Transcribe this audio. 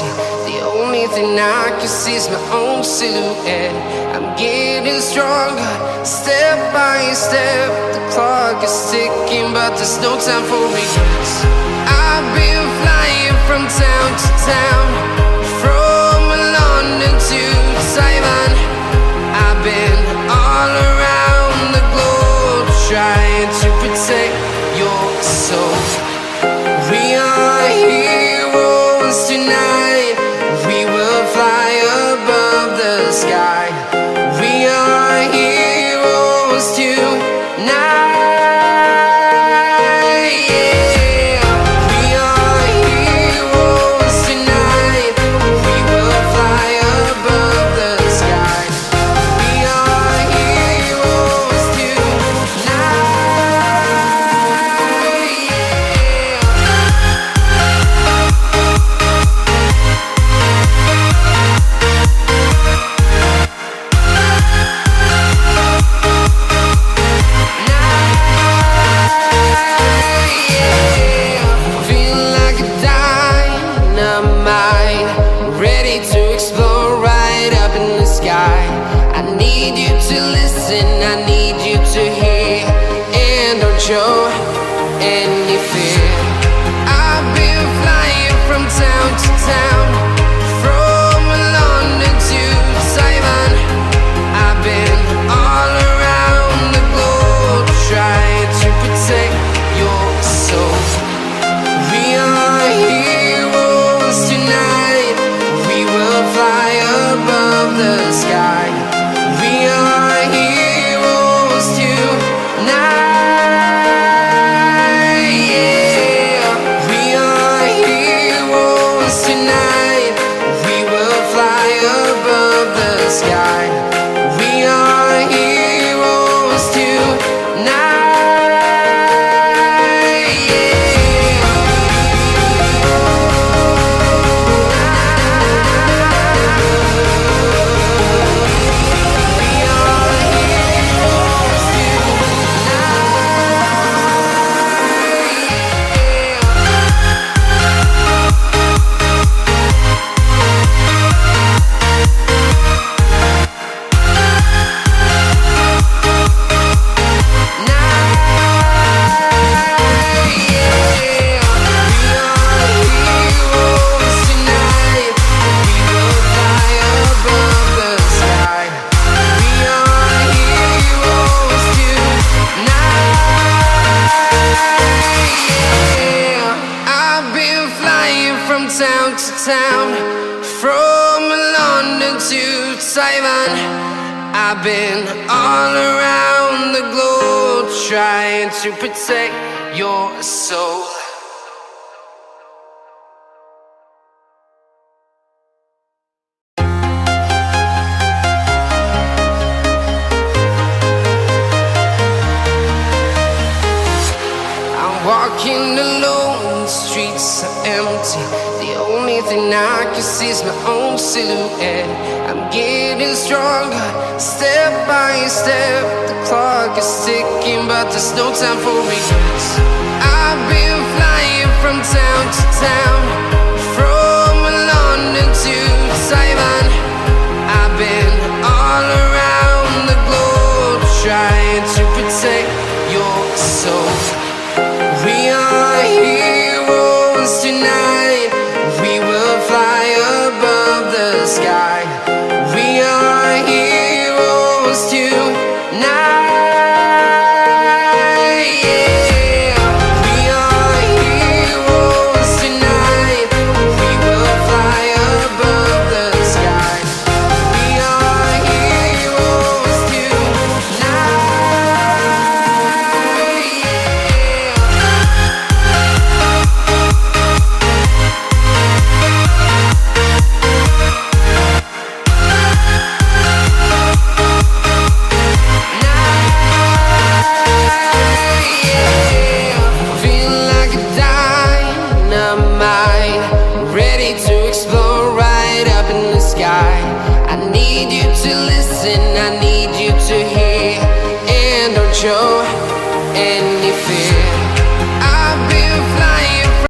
empty. The only thing I can see is my own silhouette. I'm getting stronger, step by step. The clock is ticking, but there's no time for regrets. I've been flying from town to town, from London to Taiwan. I've been all around the globe, trying to protect your soul. We are heroes tonight. We will fly above the sky. We are heroes tonight. Yeah. We are heroes tonight. We will fly above the sky. We are heroes tonight. Feel like a dynamite, ready to explode right up in the sky. I need you to listen, I need you to hear, and don't show any fear. I've been flying from town to town, from London to Taiwan. I've been all around the globe, trying to protect your soul. We are heroes tonight. We will fly above the sky. We are heroes tonight. Yeah. We are heroes tonight. We will fly above the sky. We are heroes tonight. Town to town, from London to Taiwan. I've been all around the globe, trying to protect your soul. I'm walking alone, the streets are empty. The only thing I can see is my own silhouette. I'm getting stronger, step by step. The clock is ticking, but there's no time for regrets. I've been flying from town to town, from London to Taiwan. I've been all around the globe, trying to protect your soul. We are heroes tonight. We will fly above the sky. We are heroes tonight. Yeah. We are heroes tonight. We will fly above the sky. We are heroes tonight. Feel like a dynamite, ready to explode right up in the sky. I need you to listen, I need you to hear, and don't show any fear.